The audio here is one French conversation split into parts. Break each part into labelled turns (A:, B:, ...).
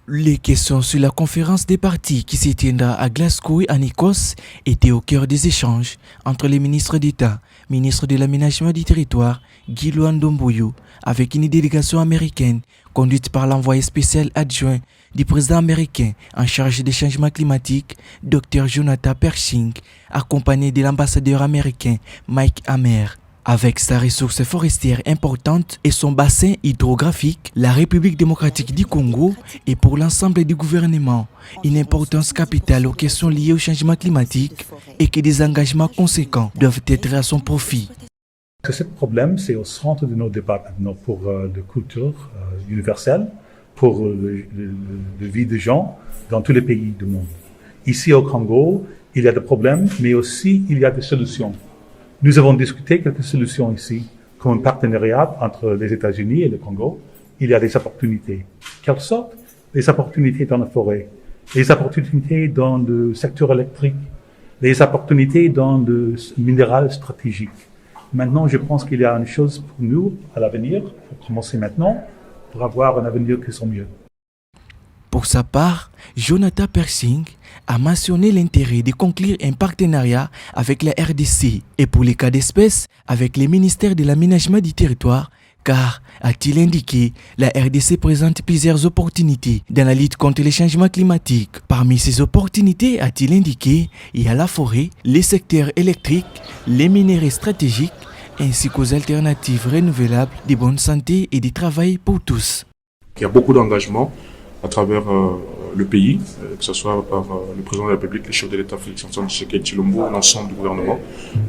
A: Les questions sur la conférence des partis qui s'y tiendra à Glasgow et en Écosse étaient au cœur des échanges entre les ministres d'État, ministre de l'Aménagement du Territoire, Guy Ndomboyo, avec une délégation américaine conduite par l'envoyé spécial adjoint du président américain en charge des changements climatiques, Dr Jonathan Pershing, accompagné de l'ambassadeur américain Mike Hammer. Avec sa ressource forestière importante et son bassin hydrographique, la République démocratique du Congo est pour l'ensemble du gouvernement une importance capitale aux questions liées au changement climatique et que des engagements conséquents doivent être à son profit.
B: Ce problème, c'est au centre de nos débats maintenant pour la culture universelle, pour la vie des gens dans tous les pays du monde. Ici au Congo, il y a des problèmes, mais aussi il y a des solutions. Nous avons discuté quelques solutions ici, comme un partenariat entre les États-Unis et le Congo. Il y a des opportunités. Quelles sortes? Les opportunités dans la forêt, les opportunités dans le secteur électrique, les opportunités dans le minéral stratégique. Maintenant, je pense qu'il y a une chose pour nous à l'avenir, pour commencer maintenant, pour avoir un avenir qui soit mieux.
A: Pour sa part, Jonathan Pershing a mentionné l'intérêt de conclure un partenariat avec la RDC et pour les cas d'espèce avec les ministères de l'Aménagement du Territoire, car, a-t-il indiqué, la RDC présente plusieurs opportunités dans la lutte contre les changements climatiques. Parmi ces opportunités, a-t-il indiqué, il y a la forêt, les secteurs électriques, les minéraux stratégiques, ainsi qu'aux alternatives renouvelables de bonne santé et de travail pour tous.
C: Il y a beaucoup d'engagements à travers le pays, que ce soit par le président de la République, le chef de l'État Félix-Antoine Tshisekedi Tshilombo, l'ensemble du gouvernement.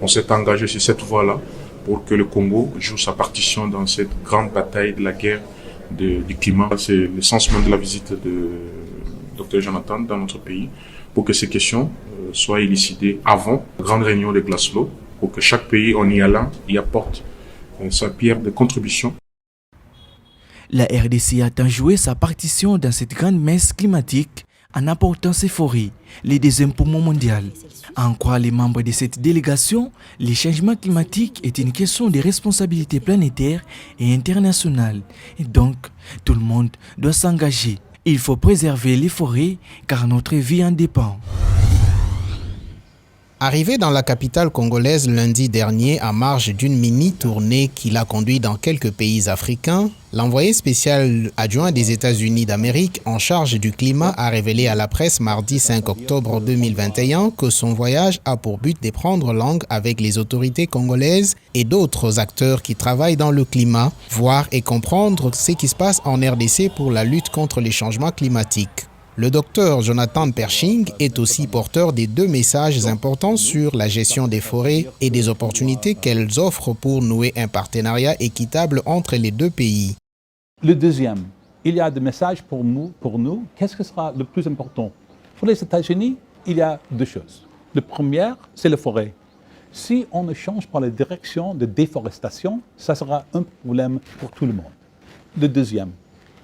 C: On s'est engagé sur cette voie-là pour que le Congo joue sa partition dans cette grande bataille de la guerre du climat. C'est le sens même de la visite de Dr Jonathan dans notre pays, pour que ces questions soient élucidées avant la grande réunion de Glasgow, pour que chaque pays, en y allant, y apporte sa pierre de contribution.
A: La RDC attend jouer sa partition dans cette grande messe climatique en apportant ses forêts, les deuxièmes poumons mondiaux. À en croire les membres de cette délégation, le changement climatique est une question de responsabilité planétaire et internationale. Et donc, tout le monde doit s'engager. Il faut préserver les forêts car notre vie en dépend.
D: Arrivé dans la capitale congolaise lundi dernier à marge d'une mini-tournée qui l'a conduit dans quelques pays africains, l'envoyé spécial adjoint des États-Unis d'Amérique en charge du climat a révélé à la presse mardi 5 octobre 2021 que son voyage a pour but de prendre langue avec les autorités congolaises et d'autres acteurs qui travaillent dans le climat, voir et comprendre ce qui se passe en RDC pour la lutte contre les changements climatiques. Le docteur Jonathan Pershing est aussi porteur des deux messages importants sur la gestion des forêts et des opportunités qu'elles offrent pour nouer un partenariat équitable entre les deux pays.
E: Le deuxième, il y a des messages pour nous. Qu'est-ce que sera le plus important? Pour les États-Unis, il y a deux choses. Le premier, c'est la forêt. Si on ne change pas la direction de déforestation, ça sera un problème pour tout le monde. Le deuxième,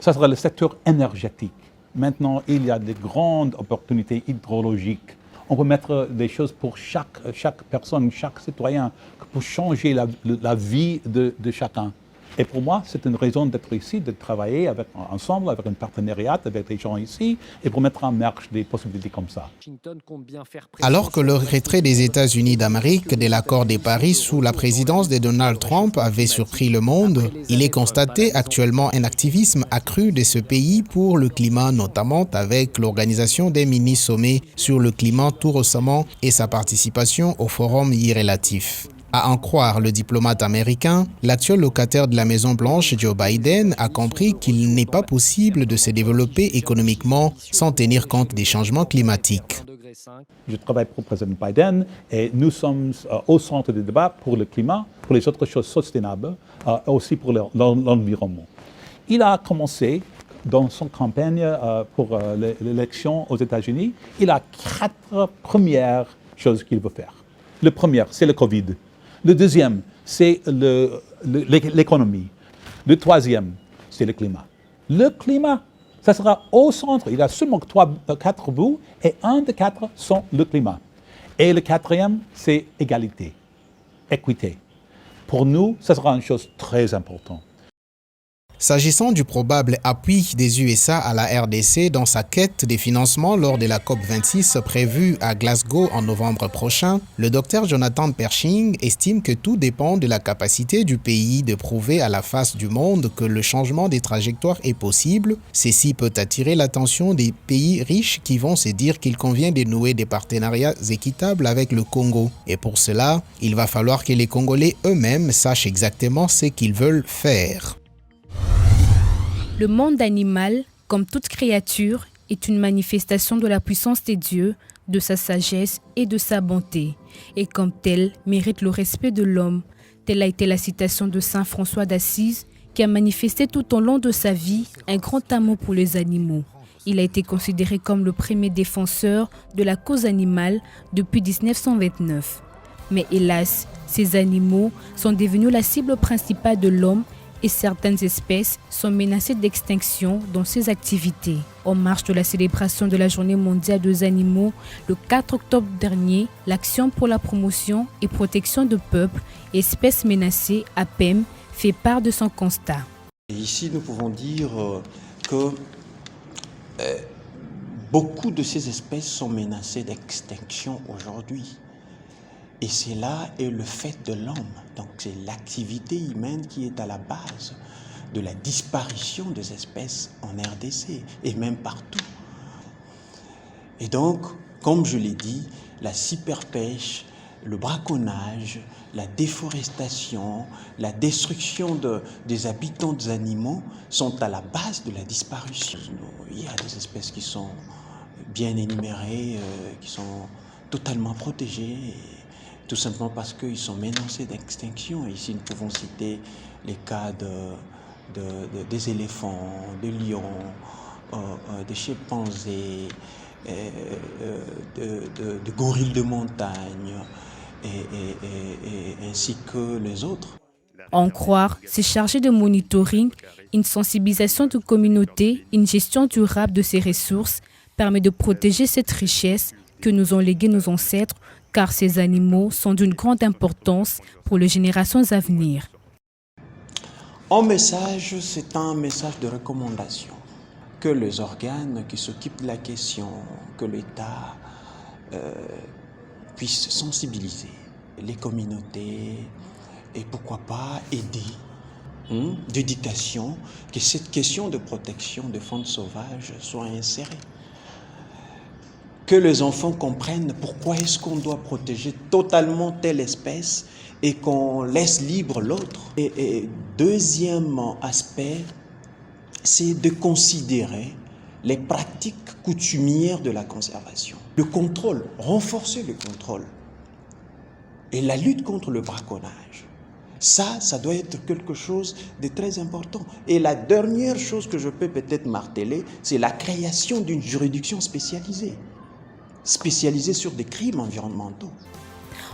E: ça sera le secteur énergétique. Maintenant, il y a de grandes opportunités hydrologiques. On peut mettre des choses pour chaque personne, chaque citoyen, pour changer la vie de chacun. Et pour moi, c'est une raison d'être ici, de travailler ensemble, avec un partenariat avec les gens ici, et pour mettre en marche des possibilités comme ça.
D: Alors que le retrait des États-Unis d'Amérique de l'accord de Paris sous la présidence de Donald Trump avait surpris le monde, il est constaté actuellement un activisme accru de ce pays pour le climat, notamment avec l'organisation des mini-sommets sur le climat tout récemment et sa participation au forum y relatif. À en croire le diplomate américain, l'actuel locataire de la Maison-Blanche, Joe Biden, a compris qu'il n'est pas possible de se développer économiquement sans tenir compte des changements climatiques.
E: Je travaille pour le président Biden et nous sommes au centre du débat pour le climat, pour les autres choses sustainables, aussi pour l'environnement. Il a commencé dans son campagne pour l'élection aux États-Unis, il a 4 premières choses qu'il veut faire. Le premier, c'est le Covid. Le deuxième, c'est l'économie. Le troisième, c'est le climat. Le climat, ça sera au centre. Il y a seulement 4 bouts et un des 4 sont le climat. Et le quatrième, c'est égalité, équité. Pour nous, ça sera une chose très importante.
D: S'agissant du probable appui des USA à la RDC dans sa quête des financements lors de la COP26 prévue à Glasgow en novembre prochain, le Dr Jonathan Pershing estime que tout dépend de la capacité du pays de prouver à la face du monde que le changement des trajectoires est possible. Ceci peut attirer l'attention des pays riches qui vont se dire qu'il convient de nouer des partenariats équitables avec le Congo. Et pour cela, il va falloir que les Congolais eux-mêmes sachent exactement ce qu'ils veulent faire.
F: Le monde animal, comme toute créature, est une manifestation de la puissance des dieux, de sa sagesse et de sa bonté, et comme tel, mérite le respect de l'homme. Telle a été la citation de saint François d'Assise, qui a manifesté tout au long de sa vie un grand amour pour les animaux. Il a été considéré comme le premier défenseur de la cause animale depuis 1929. Mais hélas, ces animaux sont devenus la cible principale de l'homme et certaines espèces sont menacées d'extinction dans ces activités. En marge de la célébration de la Journée mondiale des animaux, le 4 octobre dernier, l'Action pour la promotion et protection de peuples et espèces menacées, APEM, fait part de son constat.
G: Et ici, nous pouvons dire que beaucoup de ces espèces sont menacées d'extinction aujourd'hui. Et cela est le fait de l'homme. Donc c'est l'activité humaine qui est à la base de la disparition des espèces en RDC et même partout. Et donc, comme je l'ai dit, la cyperpêche, le braconnage, la déforestation, la destruction des habitants des animaux sont à la base de la disparition. Il y a des espèces qui sont bien énumérées, qui sont totalement protégées, tout simplement parce qu'ils sont menacés d'extinction. Ici, nous pouvons citer les cas des éléphants, des lions, des chimpanzés, de gorilles de montagne, ainsi que les autres.
F: En croire, c'est chargé de monitoring, une sensibilisation de communauté, une gestion durable de ces ressources permet de protéger cette richesse que nous ont léguée nos ancêtres, car ces animaux sont d'une grande importance pour les générations à venir.
G: En message, c'est un message de recommandation. Que les organes qui s'occupent de la question, que l'État puisse sensibiliser les communautés et pourquoi pas aider d'éducation, que cette question de protection des faune sauvage soit insérée. Que les enfants comprennent pourquoi est-ce qu'on doit protéger totalement telle espèce et qu'on laisse libre l'autre. Et deuxième aspect, c'est de considérer les pratiques coutumières de la conservation. Le contrôle, renforcer le contrôle et la lutte contre le braconnage. Ça doit être quelque chose de très important. Et la dernière chose que je peux peut-être marteler, c'est la création d'une juridiction spécialisée sur des crimes environnementaux.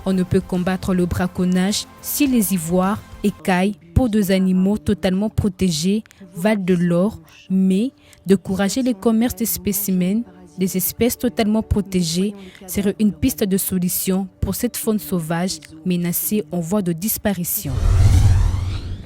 F: On ne peut combattre le braconnage si les ivoires, écailles, peaux des animaux totalement protégés valent de l'or, mais d'encourager le commerce des spécimens, des espèces totalement protégées, serait une piste de solution pour cette faune sauvage menacée en voie de disparition.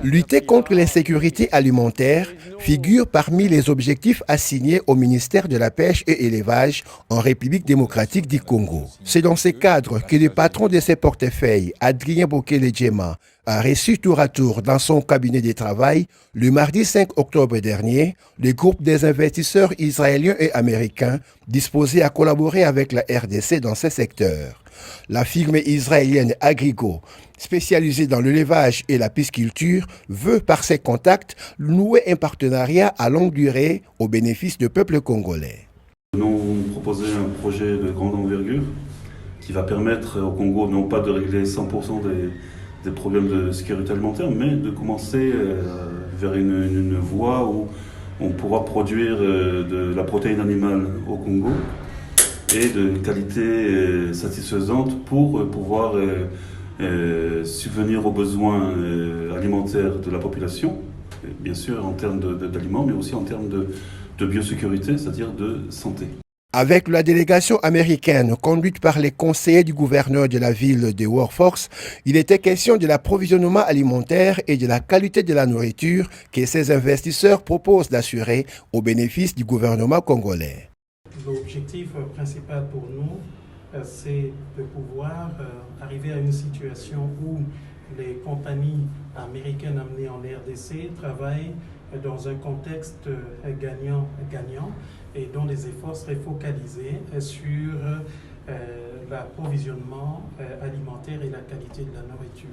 H: Lutter contre l'insécurité alimentaire figure parmi les objectifs assignés au ministère de la Pêche et Élevage en République démocratique du Congo. C'est dans ce cadre que le patron de ces portefeuilles, Adrien Bokele-Djema, a reçu tour à tour dans son cabinet de travail le mardi 5 octobre dernier le groupe des investisseurs israéliens et américains disposés à collaborer avec la RDC dans ce secteur. La firme israélienne Agrigo, spécialisée dans l'élevage et la pisciculture, veut par ses contacts nouer un partenariat à longue durée au bénéfice du peuple congolais.
I: Nous avons proposé un projet de grande envergure qui va permettre au Congo non pas de régler 100% des problèmes de sécurité alimentaire, mais de commencer vers une voie où on pourra produire de la protéine animale au Congo et de qualité satisfaisante pour pouvoir subvenir aux besoins alimentaires de la population, bien sûr en termes d'aliments, mais aussi en termes de biosécurité, c'est-à-dire de santé.
H: Avec la délégation américaine conduite par les conseillers du gouverneur de la ville de Workforce, il était question de l'approvisionnement alimentaire et de la qualité de la nourriture que ces investisseurs proposent d'assurer au bénéfice du gouvernement congolais.
J: L'objectif principal pour nous, c'est de pouvoir arriver à une situation où les compagnies américaines amenées en RDC travaillent dans un contexte gagnant-gagnant et dont les efforts seraient focalisés sur l'approvisionnement alimentaire et la qualité de la nourriture.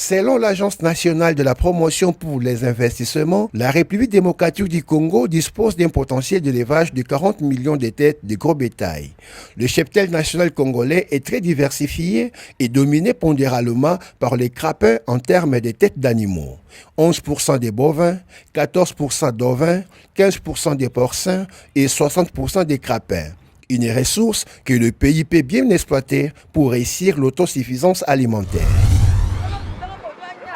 H: Selon l'Agence nationale de la promotion pour les investissements, la République démocratique du Congo dispose d'un potentiel d'élevage de 40 millions de têtes de gros bétail. Le cheptel national congolais est très diversifié et dominé pondéralement par les crapins en termes de têtes d'animaux. 11% des bovins, 14% d'ovins, 15% des porcins et 60% des crapins. Une ressource que le pays peut bien exploiter pour réussir l'autosuffisance alimentaire.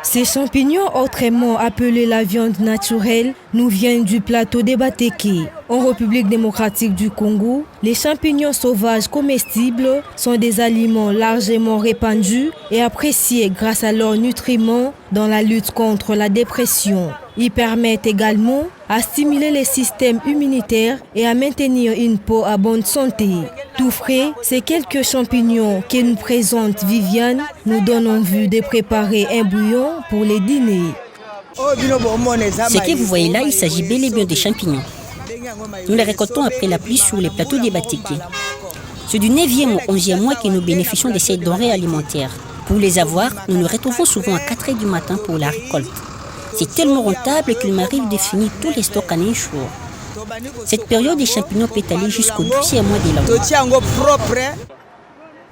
K: Ces champignons, autrement appelés la viande naturelle, nous viennent du plateau des Bateke. En République démocratique du Congo, les champignons sauvages comestibles sont des aliments largement répandus et appréciés grâce à leurs nutriments dans la lutte contre la dépression. Ils permettent également à stimuler les systèmes immunitaires et à maintenir une peau à bonne santé. Tout frais, ces quelques champignons que nous présente Viviane nous donnent envie de préparer un bouillon pour les dîners.
L: Ce que vous voyez là, il s'agit bel et bien de champignons. Nous les récoltons après la pluie sur les plateaux des Bateke. C'est du 9e au 11e mois que nous bénéficions de ces denrées alimentaires. Pour les avoir, nous nous retrouvons souvent à 4 h du matin pour la récolte. C'est tellement rentable qu'il m'arrive de finir tous les stocks en un jour. Cette période des champignons peut aller jusqu'au 12e mois de l'année.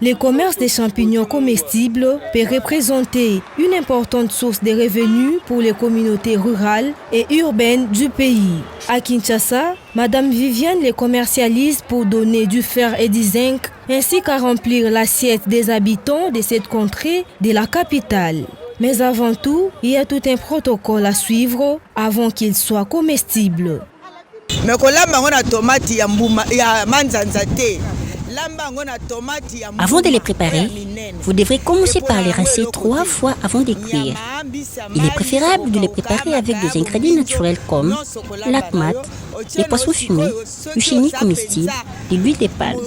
K: Le commerce des champignons comestibles peut représenter une importante source de revenus pour les communautés rurales et urbaines du pays. À Kinshasa, Madame Viviane les commercialise pour donner du fer et du zinc, ainsi qu'à remplir l'assiette des habitants de cette contrée de la capitale. Mais avant tout, il y a tout un protocole à suivre avant qu'il soit comestible.
L: Avant de les préparer, vous devrez commencer par les rincer 3 fois avant de cuire. Il est préférable de les préparer avec des ingrédients naturels comme la tomate, les poissons fumés, du chenille comestible et l'huile de palme.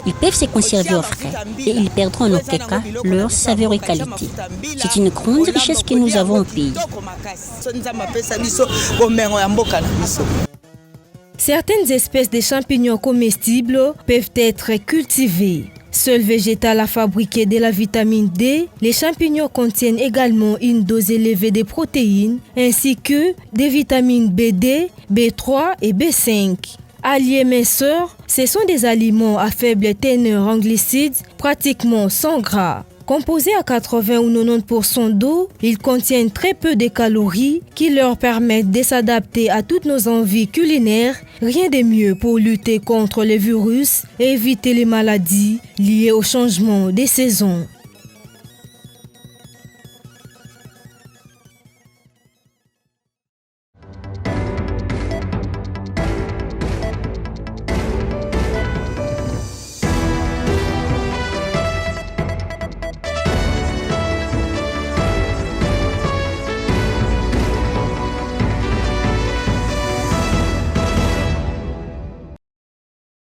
L: Ils peuvent se conserver au frais et ils perdront en aucun cas leur saveur et qualité. C'est une grande richesse que nous avons au pays.
K: Certaines espèces de champignons comestibles peuvent être cultivées. Seul végétal à fabriquer de la vitamine D, les champignons contiennent également une dose élevée de protéines ainsi que des vitamines B2, B3 et B5. Alliés minceurs, ce sont des aliments à faible teneur en glucides, pratiquement sans gras. Composés à 80 ou 90% d'eau, ils contiennent très peu de calories qui leur permettent de s'adapter à toutes nos envies culinaires. Rien de mieux pour lutter contre les virus et éviter les maladies liées au changement des saisons.